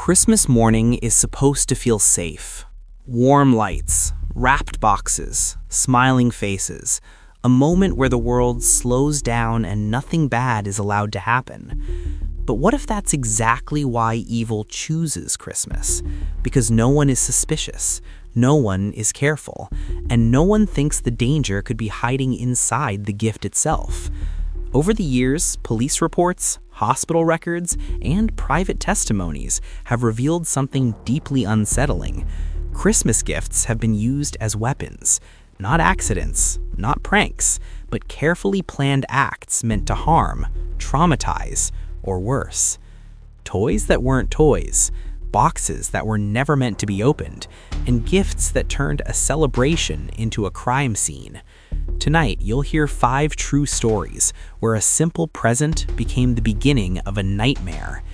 Christmas morning is supposed to feel safe. Warm lights, wrapped boxes, smiling faces, a moment where the world slows down and nothing bad is allowed to happen. But what if that's exactly why evil chooses Christmas? Because no one is suspicious, no one is careful, and no one thinks the danger could be hiding inside the gift itself. Over the years, police reports, hospital records, and private testimonies have revealed something deeply unsettling. Christmas gifts have been used as weapons, not accidents, not pranks, but carefully planned acts meant to harm, traumatize, or worse. Toys that weren't toys, boxes that were never meant to be opened, and gifts that turned a celebration into a crime scene. Tonight, you'll hear 5 true stories where a simple present became the beginning of a nightmare.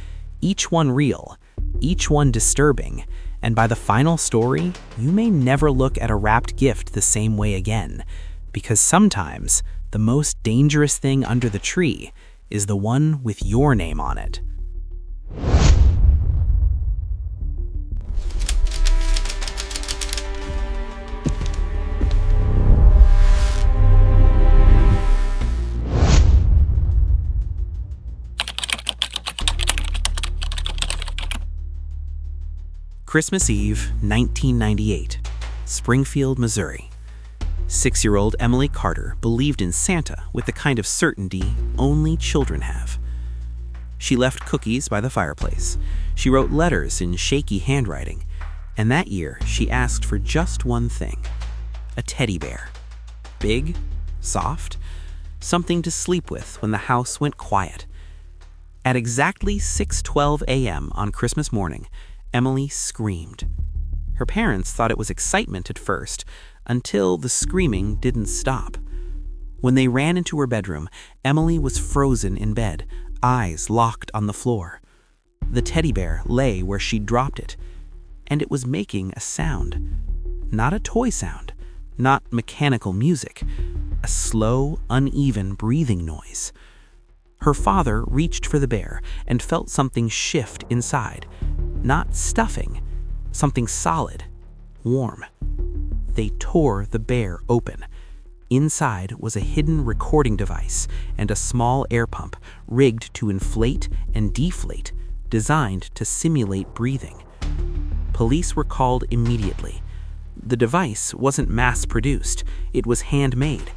Each one real, each one disturbing, and by the final story, you may never look at a wrapped gift the same way again, because sometimes the most dangerous thing under the tree is the one with your name on it. Christmas Eve, 1998, Springfield, Missouri. 6-year-old Emily Carter believed in Santa with the kind of certainty only children have. She left cookies by the fireplace. She wrote letters in shaky handwriting. And that year, she asked for just one thing: a teddy bear. Big, soft, something to sleep with when the house went quiet. At exactly 6:12 a.m. on Christmas morning, Emily screamed. Her parents thought it was excitement at first, until the screaming didn't stop. When they ran into her bedroom, Emily was frozen in bed, eyes locked on the floor. The teddy bear lay where she'd dropped it, and it was making a sound. Not a toy sound, not mechanical music, a slow, uneven breathing noise. Her father reached for the bear and felt something shift inside. Not stuffing, something solid, warm. They tore the bear open. Inside was a hidden recording device and a small air pump rigged to inflate and deflate, designed to simulate breathing. Police were called immediately. The device wasn't mass-produced, it was handmade.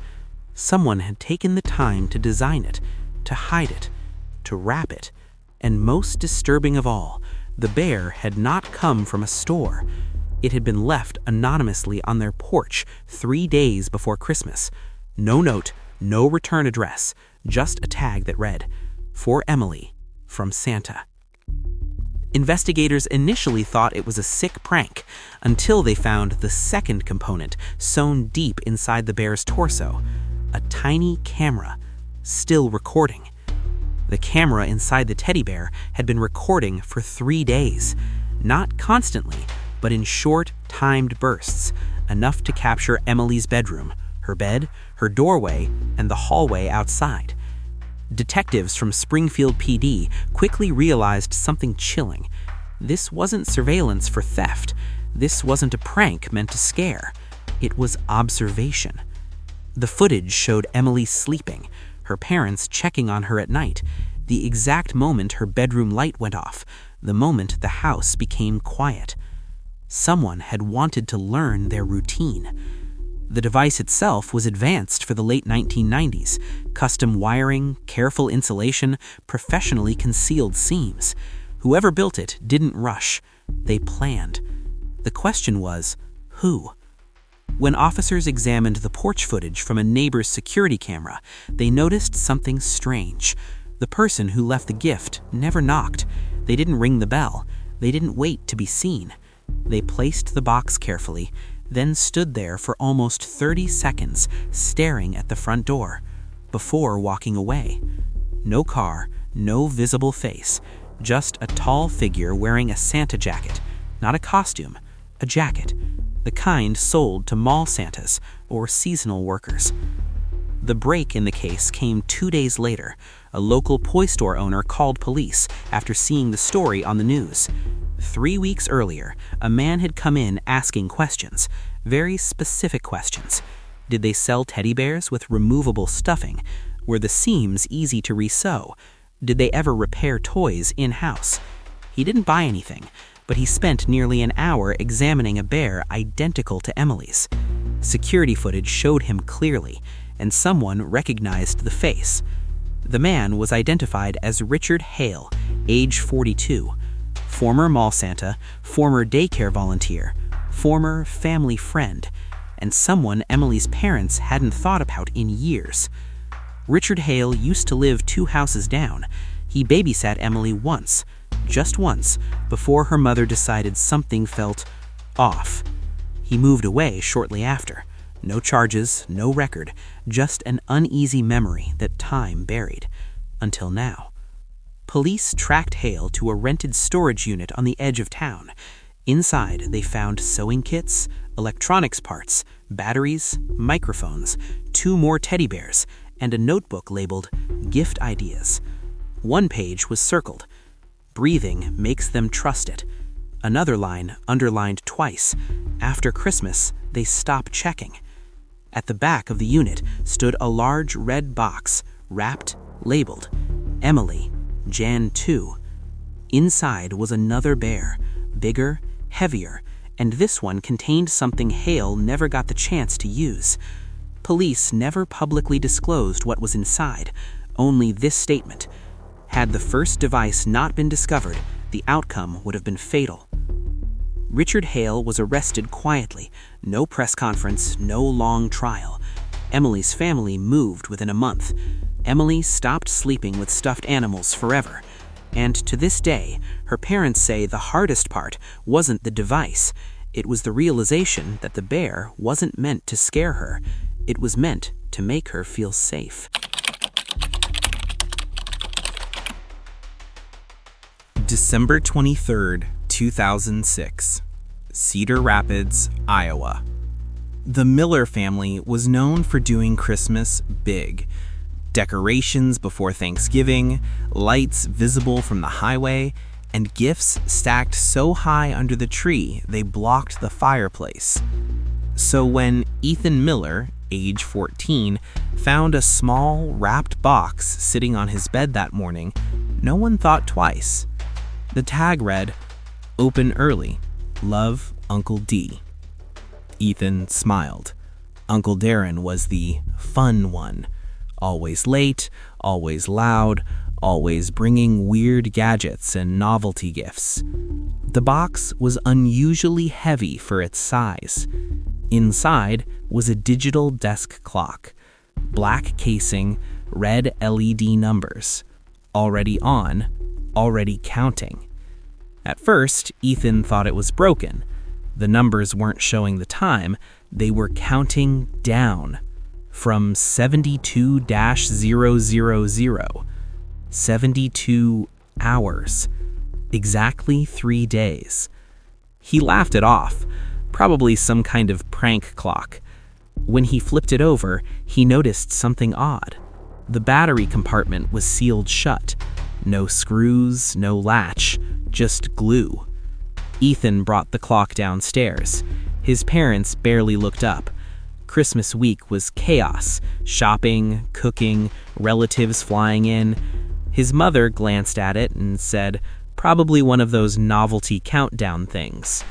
Someone had taken the time to design it, to hide it, to wrap it, and most disturbing of all, the bear had not come from a store. It had been left anonymously on their porch 3 days before Christmas. No note, no return address, just a tag that read, "For Emily, from Santa." Investigators initially thought it was a sick prank until they found the second component sewn deep inside the bear's torso, a tiny camera, still recording. The camera inside the teddy bear had been recording for 3 days, not constantly, but in short, timed bursts, enough to capture Emily's bedroom, her bed, her doorway, and the hallway outside. Detectives from Springfield PD quickly realized something chilling. This wasn't surveillance for theft. This wasn't a prank meant to scare. It was observation. The footage showed Emily sleeping, her parents checking on her at night, the exact moment her bedroom light went off, the moment the house became quiet. Someone had wanted to learn their routine. The device itself was advanced for the late 1990s. Custom wiring, careful insulation, professionally concealed seams. Whoever built it didn't rush. They planned. The question was, who? When officers examined the porch footage from a neighbor's security camera, they noticed something strange. The person who left the gift never knocked. They didn't ring the bell. They didn't wait to be seen. They placed the box carefully, then stood there for almost 30 seconds, staring at the front door, before walking away. No car, no visible face, just a tall figure wearing a Santa jacket, not a costume, a jacket. The kind sold to mall Santas or seasonal workers. The break in the case came 2 days later. A local toy store owner called police after seeing the story on the news. 3 weeks earlier, a man had come in asking questions, very specific questions. Did they sell teddy bears with removable stuffing? Were the seams easy to resew? Did they ever repair toys in-house? He didn't buy anything, but he spent nearly an hour examining a bear identical to Emily's. Security footage showed him clearly, and someone recognized the face. The man was identified as Richard Hale, age 42, former mall Santa, former daycare volunteer, former family friend, and someone Emily's parents hadn't thought about in years. Richard Hale used to live 2 houses down. He babysat Emily once, just once, before her mother decided something felt off. He moved away shortly after. No charges, no record, just an uneasy memory that time buried. Until now. Police tracked Hale to a rented storage unit on the edge of town. Inside, they found sewing kits, electronics parts, batteries, microphones, 2 more teddy bears, and a notebook labeled Gift Ideas. One page was circled. Breathing makes them trust it. Another line underlined twice. After Christmas, they stop checking. At the back of the unit stood a large red box, wrapped, labeled, Emily, Jan 2. Inside was another bear, bigger, heavier, and this one contained something Hale never got the chance to use. Police never publicly disclosed what was inside, only this statement. Had the first device not been discovered, the outcome would have been fatal. Richard Hale was arrested quietly. No press conference, no long trial. Emily's family moved within a month. Emily stopped sleeping with stuffed animals forever. And to this day, her parents say the hardest part wasn't the device. It was the realization that the bear wasn't meant to scare her. It was meant to make her feel safe. December 23rd, 2006, Cedar Rapids, Iowa. The Miller family was known for doing Christmas big. Decorations before Thanksgiving, lights visible from the highway, and gifts stacked so high under the tree they blocked the fireplace. So when Ethan Miller, age 14, found a small, wrapped box sitting on his bed that morning, no one thought twice. The tag read, "Open early. Love, Uncle D." Ethan smiled. Uncle Darren was the fun one. Always late, always loud, always bringing weird gadgets and novelty gifts. The box was unusually heavy for its size. Inside was a digital desk clock, black casing, red LED numbers. Already on, already counting. At first, Ethan thought it was broken. The numbers weren't showing the time, they were counting down from 72-000. 72 hours. Exactly 3 days. He laughed it off, probably some kind of prank clock. When he flipped it over, he noticed something odd. The battery compartment was sealed shut. No screws, no latch, just glue. Ethan brought the clock downstairs. His parents barely looked up. Christmas week was chaos. Shopping, cooking, relatives flying in. His mother glanced at it and said, probably one of those novelty countdown things.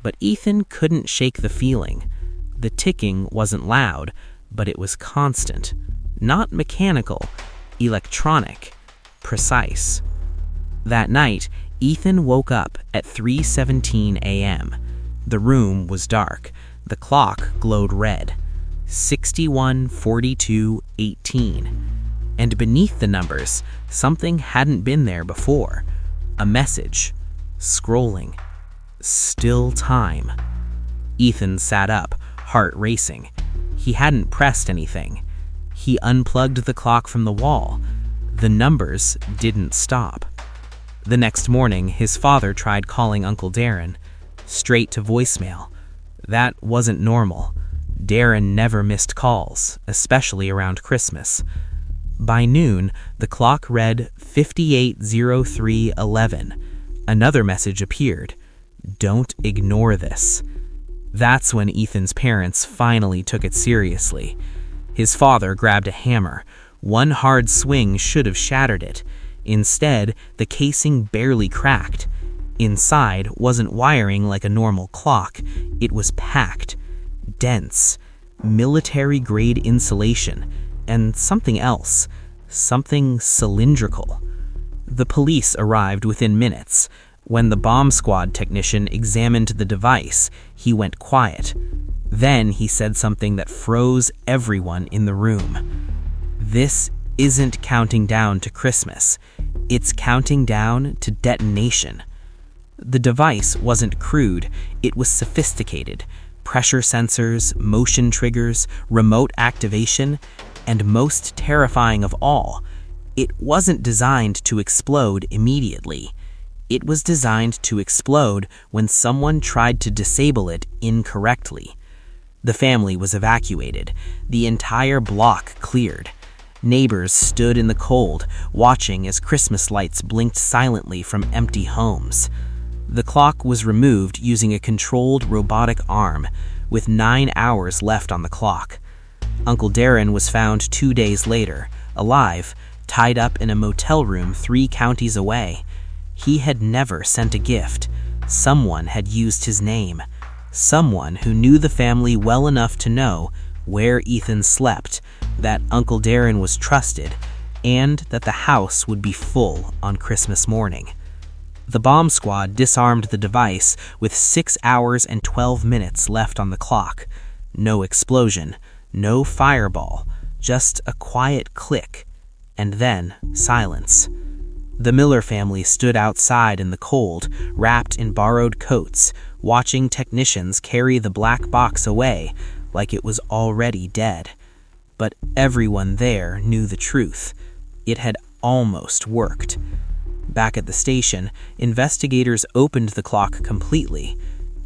But Ethan couldn't shake the feeling. The ticking wasn't loud, but it was constant. Not mechanical, electronic, precise. That night, Ethan woke up at 3:17 a.m. The room was dark. The clock glowed red. 61:42:18. And beneath the numbers, something hadn't been there before. A message. Scrolling. Still time. Ethan sat up, heart racing. He hadn't pressed anything. He unplugged the clock from the wall. The numbers didn't stop. The next morning, his father tried calling Uncle Darren. Straight to voicemail. That wasn't normal. Darren never missed calls, especially around Christmas. By noon, the clock read 58:03:11. Another message appeared. Don't ignore this. That's when Ethan's parents finally took it seriously. His father grabbed a hammer. One hard swing should have shattered it. Instead, the casing barely cracked. Inside wasn't wiring like a normal clock. It was packed, dense, military-grade insulation, and something else, something cylindrical. The police arrived within minutes. When the bomb squad technician examined the device, he went quiet. Then he said something that froze everyone in the room. This isn't counting down to Christmas. It's counting down to detonation. The device wasn't crude, it was sophisticated. Pressure sensors, motion triggers, remote activation, and most terrifying of all, it wasn't designed to explode immediately. It was designed to explode when someone tried to disable it incorrectly. The family was evacuated. The entire block cleared. Neighbors stood in the cold, watching as Christmas lights blinked silently from empty homes. The clock was removed using a controlled robotic arm, with 9 hours left on the clock. Uncle Darren was found 2 days later, alive, tied up in a motel room 3 counties away. He had never sent a gift. Someone had used his name. Someone who knew the family well enough to know where Ethan slept, that Uncle Darren was trusted, and that the house would be full on Christmas morning. The bomb squad disarmed the device with 6 hours and 12 minutes left on the clock. No explosion, no fireball, just a quiet click, and then silence. The Miller family stood outside in the cold, wrapped in borrowed coats, watching technicians carry the black box away like it was already dead. But everyone there knew the truth. It had almost worked. Back at the station, investigators opened the clock completely.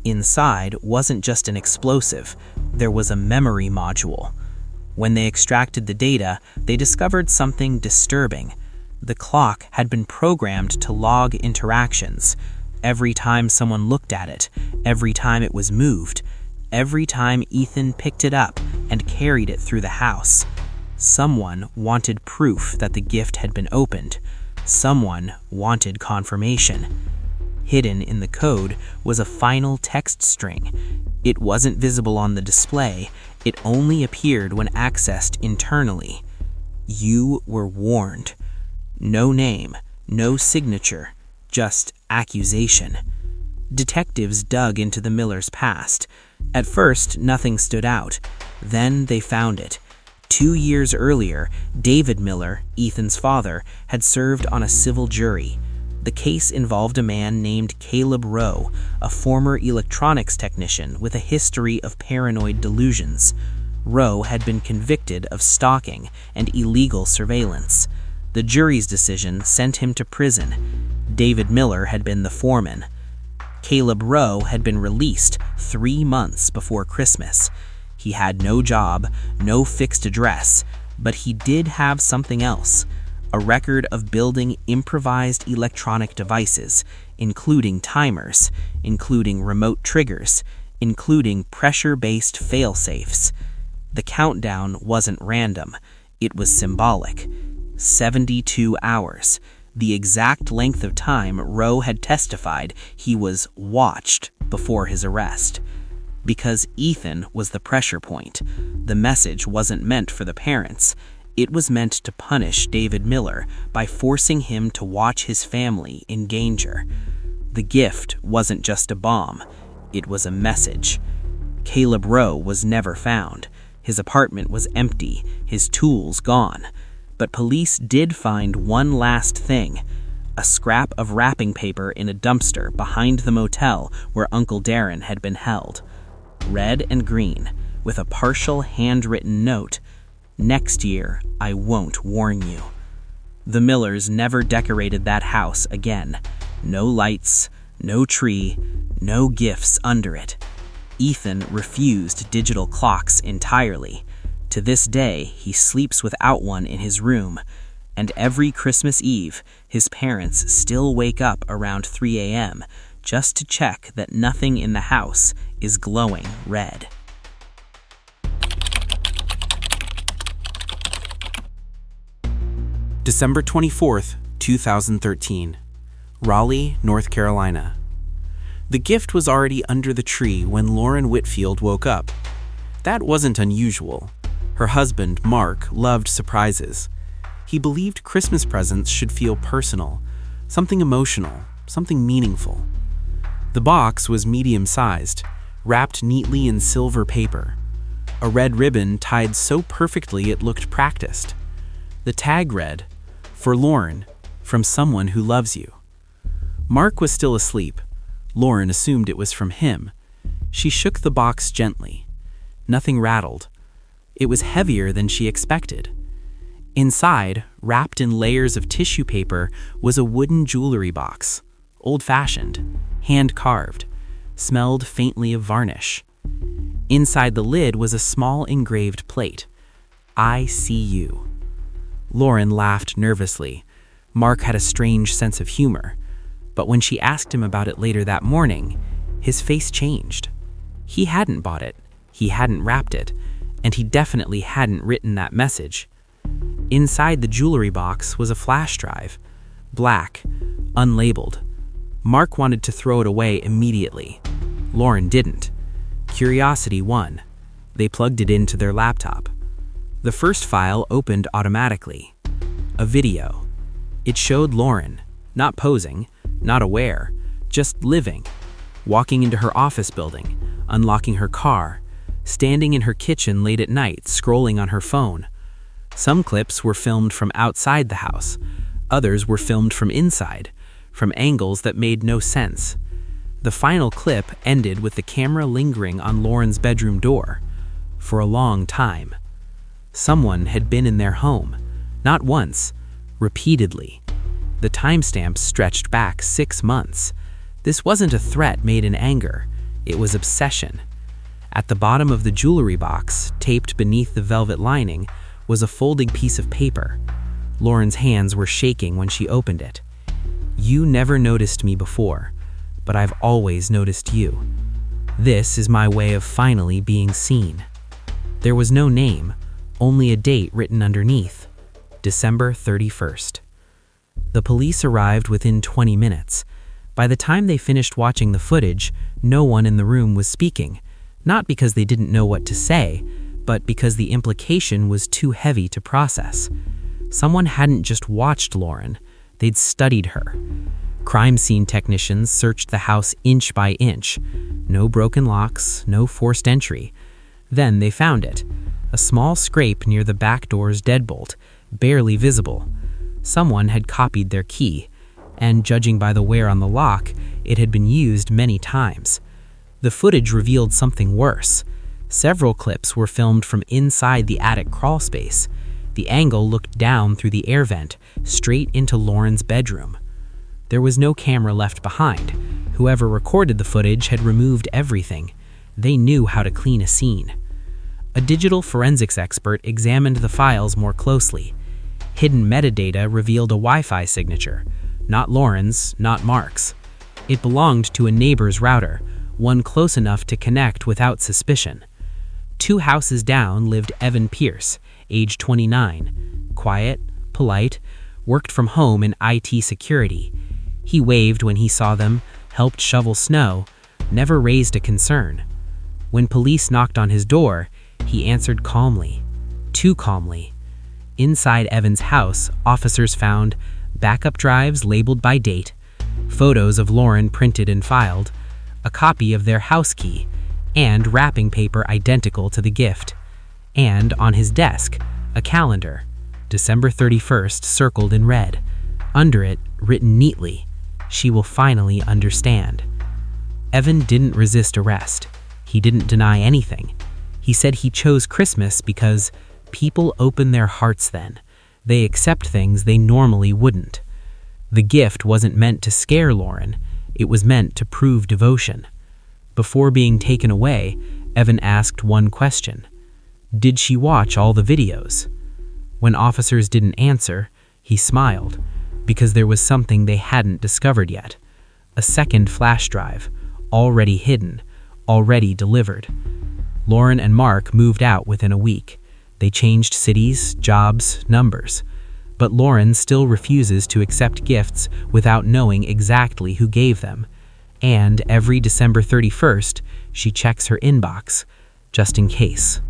Inside wasn't just an explosive, there was a memory module. When they extracted the data, they discovered something disturbing. The clock had been programmed to log interactions. Every time someone looked at it, every time it was moved, every time Ethan picked it up and carried it through the house. Someone wanted proof that the gift had been opened. Someone wanted confirmation. Hidden in the code was a final text string. It wasn't visible on the display. It only appeared when accessed internally. You were warned. No name, no signature, just accusation. Detectives dug into the Millers' past. At first, nothing stood out. Then they found it. 2 years earlier, David Miller, Ethan's father, had served on a civil jury. The case involved a man named Caleb Rowe, a former electronics technician with a history of paranoid delusions. Rowe had been convicted of stalking and illegal surveillance. The jury's decision sent him to prison. David Miller had been the foreman. Caleb Rowe had been released 3 months before Christmas. He had no job, no fixed address, but he did have something else, a record of building improvised electronic devices, including timers, including remote triggers, including pressure-based fail-safes. The countdown wasn't random, it was symbolic. 72 hours, the exact length of time Rowe had testified he was watched before his arrest. Because Ethan was the pressure point, the message wasn't meant for the parents. It was meant to punish David Miller by forcing him to watch his family in danger. The gift wasn't just a bomb, it was a message. Caleb Rowe was never found. His apartment was empty, his tools gone. But police did find one last thing, a scrap of wrapping paper in a dumpster behind the motel where Uncle Darren had been held. Red and green, with a partial handwritten note, "Next year, I won't warn you." The Millers never decorated that house again. No lights, no tree, no gifts under it. Ethan refused digital clocks entirely. To this day, he sleeps without one in his room, And every Christmas Eve, his parents still wake up around 3 a.m. just to check that nothing in the house is glowing red. December 24th, 2013. Raleigh, North Carolina. The gift was already under the tree when Lauren Whitfield woke up. That wasn't unusual. Her husband, Mark, loved surprises. He believed Christmas presents should feel personal, something emotional, something meaningful. The box was medium-sized, wrapped neatly in silver paper. A red ribbon tied so perfectly it looked practiced. The tag read, "For Lauren, from someone who loves you." Mark was still asleep. Lauren assumed it was from him. She shook the box gently. Nothing rattled. It was heavier than she expected. Inside, wrapped in layers of tissue paper, was a wooden jewelry box, old-fashioned, hand-carved, smelled faintly of varnish. Inside the lid was a small engraved plate. "I see you." Lauren laughed nervously. Mark had a strange sense of humor. But when she asked him about it later that morning, his face changed. He hadn't bought it, he hadn't wrapped it, and he definitely hadn't written that message. Inside the jewelry box was a flash drive, black, unlabeled. Mark wanted to throw it away immediately. Lauren didn't. Curiosity won. They plugged it into their laptop. The first file opened automatically. A video. It showed Lauren, not posing, not aware, just living, walking into her office building, unlocking her car, standing in her kitchen late at night, scrolling on her phone. Some clips were filmed from outside the house. Others were filmed from inside, from angles that made no sense. The final clip ended with the camera lingering on Lauren's bedroom door for a long time. Someone had been in their home, not once, repeatedly. The timestamps stretched back 6 months. This wasn't a threat made in anger. It was obsession. At the bottom of the jewelry box, taped beneath the velvet lining, was a folding piece of paper. Lauren's hands were shaking when she opened it. "You never noticed me before, but I've always noticed you. This is my way of finally being seen." There was no name, only a date written underneath, December 31st. The police arrived within 20 minutes. By the time they finished watching the footage, no one in the room was speaking, not because they didn't know what to say, but because the implication was too heavy to process. Someone hadn't just watched Lauren, they'd studied her. Crime scene technicians searched the house inch by inch. No broken locks, no forced entry. Then they found it, a small scrape near the back door's deadbolt, barely visible. Someone had copied their key, and judging by the wear on the lock, it had been used many times. The footage revealed something worse. Several clips were filmed from inside the attic crawl space. The angle looked down through the air vent, straight into Lauren's bedroom. There was no camera left behind. Whoever recorded the footage had removed everything. They knew how to clean a scene. A digital forensics expert examined the files more closely. Hidden metadata revealed a Wi-Fi signature, not Lauren's, not Mark's. It belonged to a neighbor's router, one close enough to connect without suspicion. 2 houses down lived Evan Pierce, age 29, quiet, polite, worked from home in IT security. He waved when he saw them, helped shovel snow, never raised a concern. When police knocked on his door, he answered calmly, too calmly. Inside Evan's house, officers found backup drives labeled by date, photos of Lauren printed and filed, a copy of their house key, and wrapping paper identical to the gift. And on his desk, a calendar, December 31st, circled in red. Under it, written neatly, "She will finally understand." Evan didn't resist arrest. He didn't deny anything. He said he chose Christmas because people open their hearts then. They accept things they normally wouldn't. The gift wasn't meant to scare Lauren. It was meant to prove devotion. Before being taken away, Evan asked one question. Did she watch all the videos? When officers didn't answer, He smiled, because there was something they hadn't discovered yet. A second flash drive, already hidden, already delivered. Lauren and Mark moved out within a week. They changed cities, jobs, numbers. But Lauren still refuses to accept gifts without knowing exactly who gave them. And every December 31st, she checks her inbox, just in case.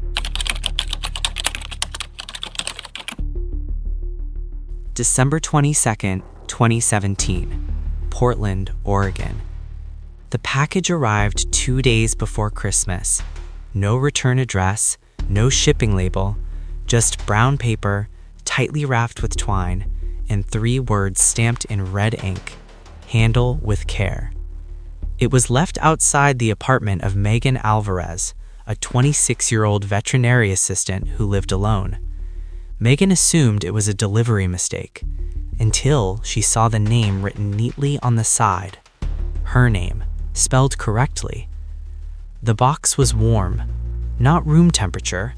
December 22nd, 2017, Portland, Oregon. The package arrived 2 days before Christmas. No return address, no shipping label, just brown paper, tightly wrapped with twine, and 3 words stamped in red ink: handle with care. It was left outside the apartment of Megan Alvarez, a 26-year-old veterinary assistant who lived alone. Megan assumed it was a delivery mistake, until she saw the name written neatly on the side. Her name, spelled correctly. The box was warm, not room temperature,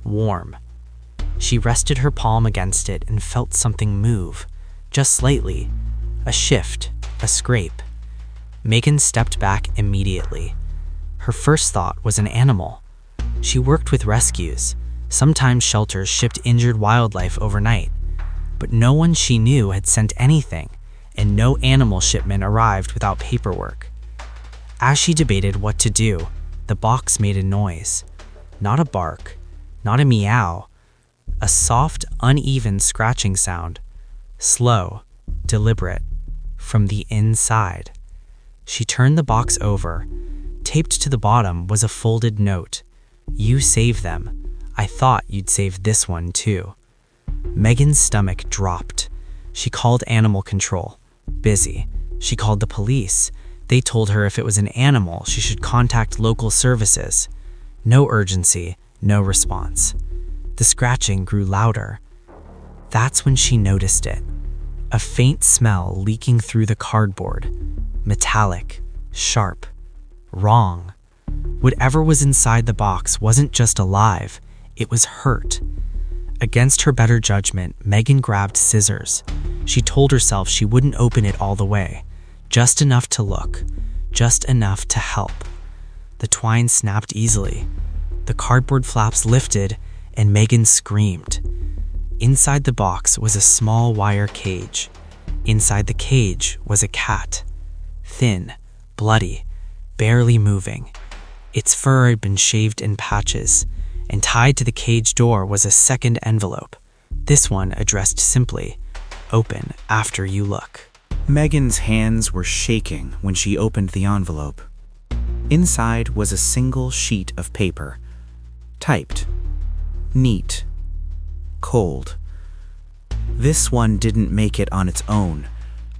warm. She rested her palm against it and felt something move, just slightly, a shift, a scrape. Megan stepped back immediately. Her first thought was an animal. She worked with rescues. Sometimes shelters shipped injured wildlife overnight. But no one she knew had sent anything, and no animal shipment arrived without paperwork. As she debated what to do, the box made a noise. Not a bark, not a meow, a soft, uneven scratching sound. Slow, deliberate, from the inside. She turned the box over. Taped to the bottom was a folded note. "You saved them. I thought you'd save this one too." Megan's stomach dropped. She called animal control. Busy. She called the police. They told her if it was an animal, she should contact local services. No urgency, no response. The scratching grew louder. That's when she noticed it. A faint smell leaking through the cardboard. Metallic, sharp, wrong. Whatever was inside the box wasn't just alive, it was hurt. Against her better judgment, Megan grabbed scissors. She told herself she wouldn't open it all the way, just enough to look, just enough to help. The twine snapped easily. The cardboard flaps lifted, and Megan screamed. Inside the box was a small wire cage. Inside the cage was a cat. Thin, bloody, barely moving. Its fur had been shaved in patches, and tied to the cage door was a second envelope. This one addressed simply, "Open after you look." Megan's hands were shaking when she opened the envelope. Inside was a single sheet of paper, typed, neat, cold. This one didn't make it on its own.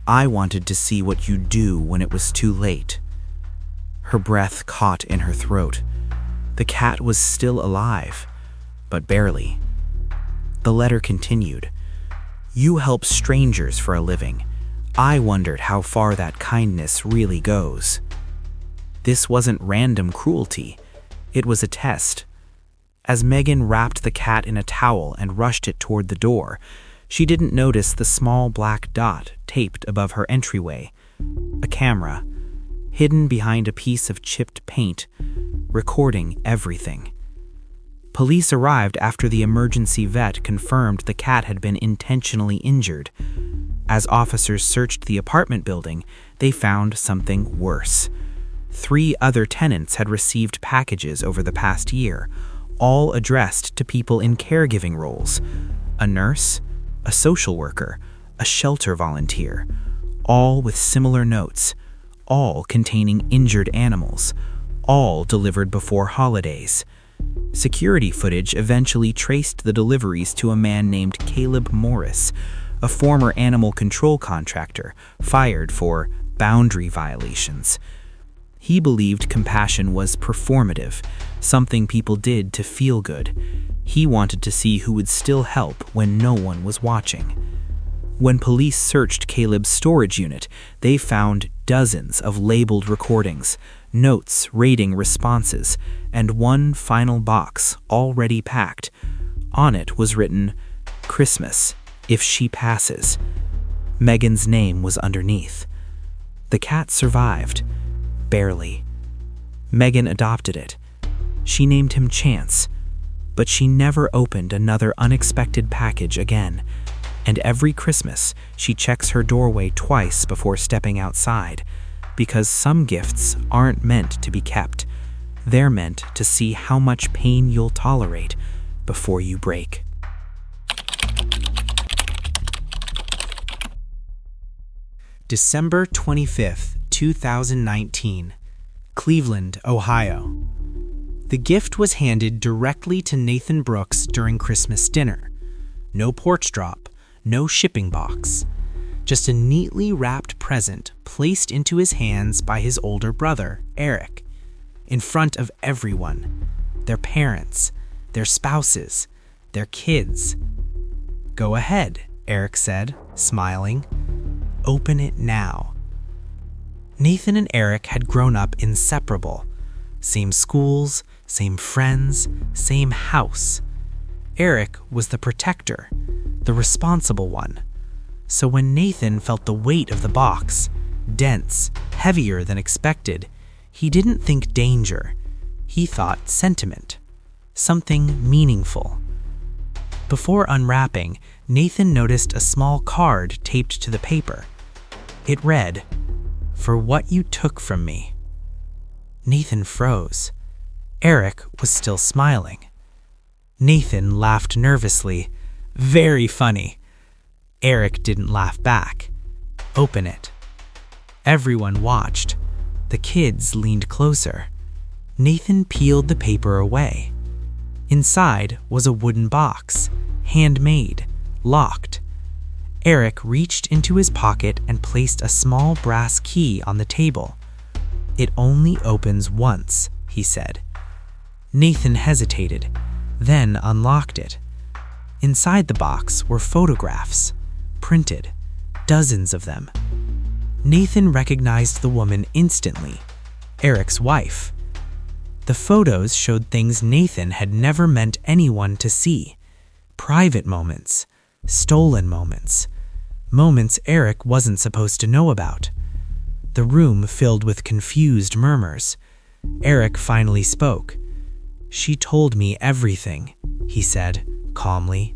I wanted to see what you'd do when it was too late. Her breath caught in her throat. The cat was still alive, but barely. The letter continued. "You help strangers for a living. I wondered how far that kindness really goes." This wasn't random cruelty. It was a test. As Megan wrapped the cat in a towel and rushed it toward the door, she didn't notice the small black dot taped above her entryway. A camera, hidden behind a piece of chipped paint, recording everything. Police arrived after the emergency vet confirmed the cat had been intentionally injured. As officers searched the apartment building, they found something worse. 3 other tenants had received packages over the past year, all addressed to people in caregiving roles: a nurse, a social worker, a shelter volunteer, all with similar notes, all containing injured animals, all delivered before holidays. Security footage eventually traced the deliveries to a man named Caleb Morris, a former animal control contractor fired for boundary violations. He believed compassion was performative, something people did to feel good. He wanted to see who would still help when no one was watching. When police searched Caleb's storage unit, they found dozens of labeled recordings, notes rating responses, and one final box already packed. On it was written, "Christmas, if she passes. Megan's name was underneath. The cat survived, barely. Megan adopted it. She named him Chance, but she never opened another unexpected package again. And every Christmas, she checks her doorway twice before stepping outside, because some gifts aren't meant to be kept. They're meant to see how much pain you'll tolerate before you break. December 25th, 2019, Cleveland, Ohio. The gift was handed directly to Nathan Brooks during Christmas dinner. No porch drop, no shipping box. Just a neatly wrapped present placed into his hands by his older brother, Eric, in front of everyone. Their parents, their spouses, their kids. "Go ahead," Eric said, smiling. "Open it now." Nathan and Eric had grown up inseparable. Same schools, same friends, same house. Eric was the protector, the responsible one. So when Nathan felt the weight of the box, dense, heavier than expected, he didn't think danger. He thought sentiment, something meaningful. Before unwrapping, Nathan noticed a small card taped to the paper. It read, "For what you took from me." Nathan froze. Eric was still smiling. Nathan laughed nervously. "Very funny." Eric didn't laugh back. "Open it." Everyone watched. The kids leaned closer. Nathan peeled the paper away. Inside was a wooden box, handmade, locked. Eric reached into his pocket and placed a small brass key on the table. "It only opens once," he said. Nathan hesitated, then unlocked it. Inside the box were photographs, printed, dozens of them. Nathan recognized the woman instantly, Eric's wife. The photos showed things Nathan had never meant anyone to see. Private moments, stolen moments, moments Eric wasn't supposed to know about. The room filled with confused murmurs. Eric finally spoke. "She told me everything," he said, calmly.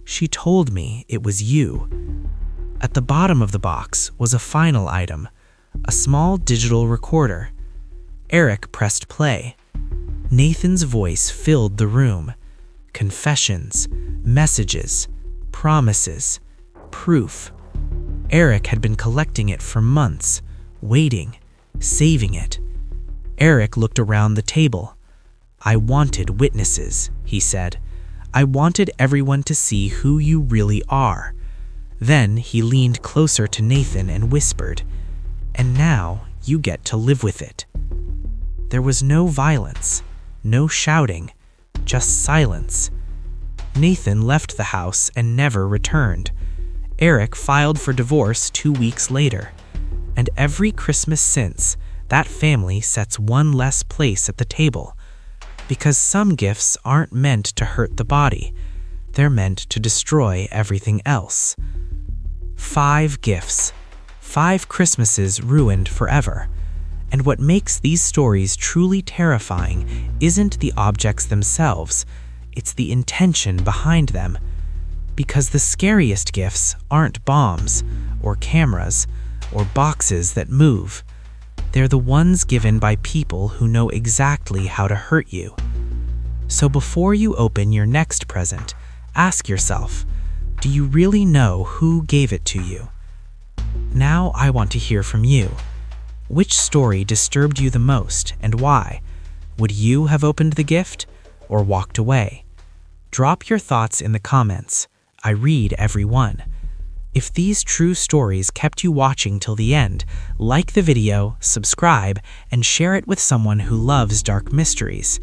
"She told me it was you." At the bottom of the box was a final item, a small digital recorder. Eric pressed play. Nathan's voice filled the room. Confessions, messages, promises, proof. Eric had been collecting it for months, waiting, saving it. Eric looked around the table. "I wanted witnesses," he said. "I wanted everyone to see who you really are." Then he leaned closer to Nathan and whispered, "And now you get to live with it." There was no violence, no shouting, just silence. Nathan left the house and never returned. Eric filed for divorce 2 weeks later. And every Christmas since, that family sets one less place at the table. Because some gifts aren't meant to hurt the body. They're meant to destroy everything else. 5 gifts. 5 Christmases ruined forever. And what makes these stories truly terrifying isn't the objects themselves, it's the intention behind them. Because the scariest gifts aren't bombs, or cameras, or boxes that move. They're the ones given by people who know exactly how to hurt you. So before you open your next present, ask yourself, do you really know who gave it to you? Now I want to hear from you. Which story disturbed you the most and why? Would you have opened the gift or walked away? Drop your thoughts in the comments. I read every one. If these true stories kept you watching till the end, like the video, subscribe, and share it with someone who loves dark mysteries.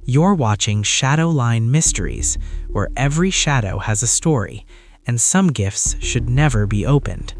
You're watching Shadowline Mysteries, where every shadow has a story, and some gifts should never be opened.